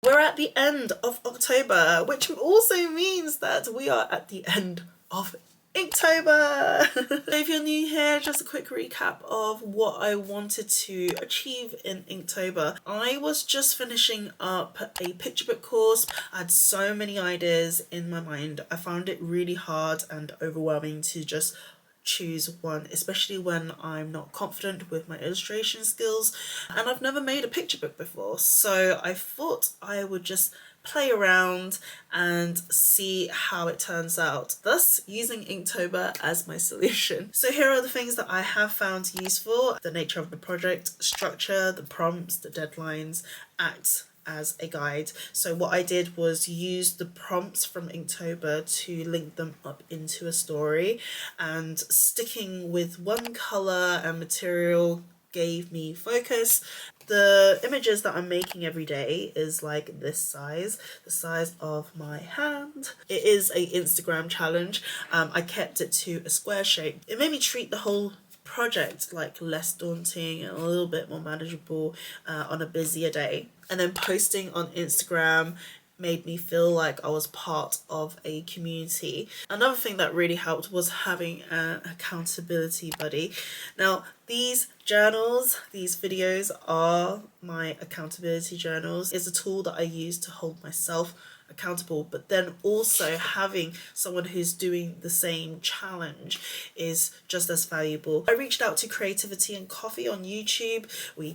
We're at the end of October, which also means that we are at the end of Inktober. So if you're new here, just a quick recap of what I wanted to achieve in Inktober. I was just finishing up a picture book course. I had so many ideas in my mind. I found it really hard and overwhelming to just choose one, especially when I'm not confident with my illustration skills, and I've never made a picture book before, so I thought I would just play around and see how it turns out, thus using Inktober as my solution. So here are the things that I have found useful: the nature of the project, structure, the prompts, the deadlines, act as a guide. So what I did was use the prompts from Inktober to link them up into a story, and sticking with one colour and material gave me focus. The images that I'm making every day is like this size, the size of my hand. It is a Instagram challenge. I kept it to a square shape. It made me treat the whole project like less daunting and a little bit more manageable on a busier day. And then posting on Instagram made me feel like I was part of a community. Another thing that really helped was having an accountability buddy. Now, these journals, these videos are my accountability journals. It's a tool that I use to hold myself accountable, but then also having someone who's doing the same challenge is just as valuable. I reached out to Creativity and Coffee on YouTube. We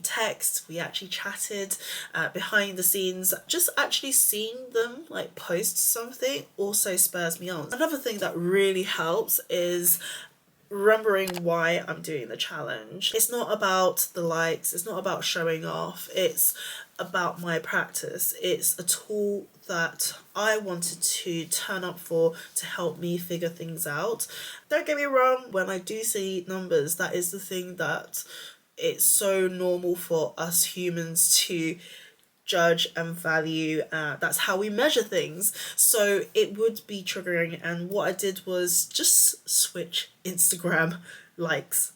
we actually chatted behind the scenes. Just actually seeing them like post something also spurs me on. Another thing that really helps is remembering why I'm doing the challenge. It's not about the likes, it's not about showing off, it's about my practice. It's a tool that I wanted to turn up for to help me figure things out. Don't get me wrong, when I do see numbers, that is the thing that it's so normal for us humans to judge and value. That's how we measure things, so it would be triggering, and what I did was just switch Instagram likes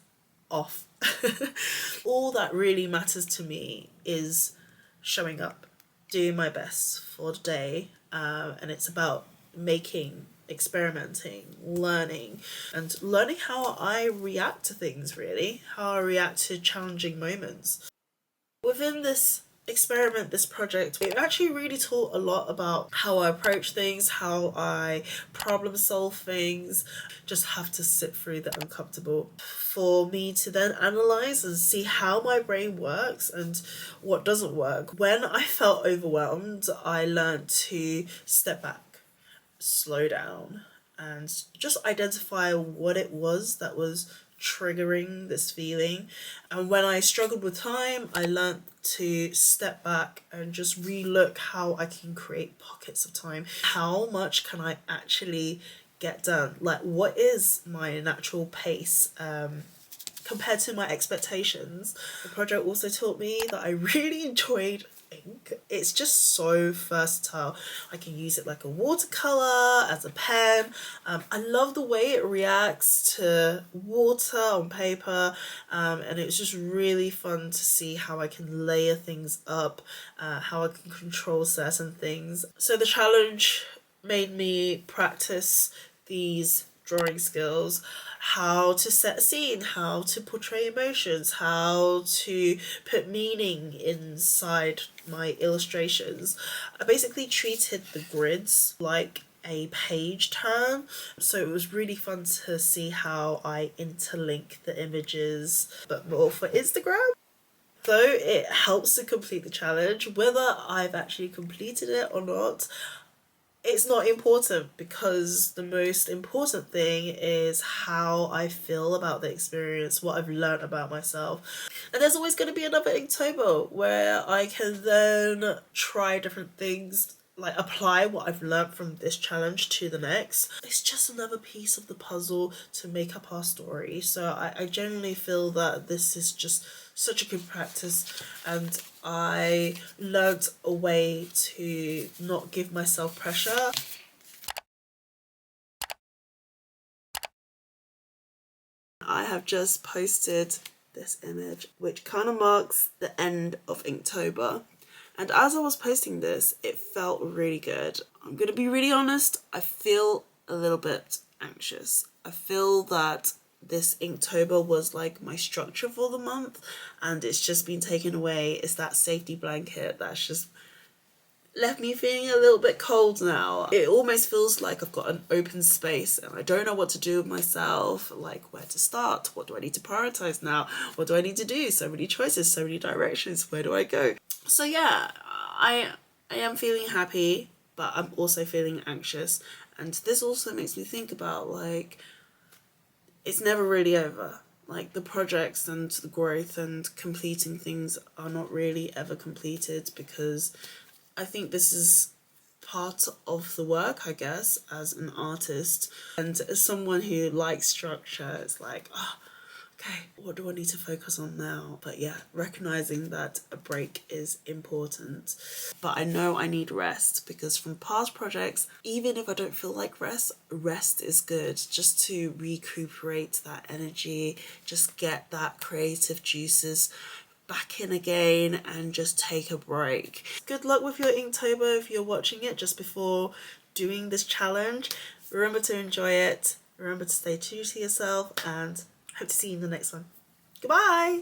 off. All that really matters to me is showing up, doing my best for the day, and it's about experimenting, learning, and learning how I react to things, really, how I react to challenging moments. Within this experiment, this project, it actually really taught a lot about how I approach things, how I problem solve things. Just have to sit through the uncomfortable for me to then analyze and see how my brain works and what doesn't work. When I felt overwhelmed, I learned to step back, slow down, and just identify what it was that was triggering this feeling. And when I struggled with time, I learned to step back and just re-look how I can create pockets of time. How much can I actually get done? Like, what is my natural pace compared to my expectations? The project also taught me that I really enjoyed ink. It's just so versatile. I can use it like a watercolor, as a pen. I love the way it reacts to water on paper, and it was just really fun to see how I can layer things up, how I can control certain things. So the challenge made me practice these drawing skills, how to set a scene, how to portray emotions, how to put meaning inside my illustrations. I basically treated the grids like a page turn, so it was really fun to see how I interlink the images, but more for Instagram. Though it helps to complete the challenge, whether I've actually completed it or not, it's not important, because the most important thing is how I feel about the experience, what I've learned about myself. And there's always going to be another Inktober where I can then try different things, like apply what I've learned from this challenge to the next. It's just another piece of the puzzle to make up our story. So I genuinely feel that this is just such a good practice, and I learnt a way to not give myself pressure. I have just posted this image, which kind of marks the end of Inktober. And as I was posting this, it felt really good. I'm gonna be really honest, I feel a little bit anxious. I feel that this Inktober was like my structure for the month, and it's just been taken away. It's that safety blanket that's just left me feeling a little bit cold now. It almost feels like I've got an open space and I don't know what to do with myself, like where to start, what do I need to prioritize now, what do I need to do, so many choices, so many directions, where do I go? So yeah, I am feeling happy, but I'm also feeling anxious, and this also makes me think about, like, it's never really over. Like, the projects and the growth and completing things are not really ever completed, because I think this is part of the work, I guess, as an artist. And as someone who likes structure, it's like, oh, okay, what do I need to focus on now? But yeah, recognizing that a break is important. But I know I need rest, because from past projects, even if I don't feel like rest is good, just to recuperate that energy, just get that creative juices back in again and just take a break. Good luck with your Inktober if you're watching it just before doing this challenge. Remember to enjoy it, remember to stay true to yourself, and hope to see you in the next one. Goodbye!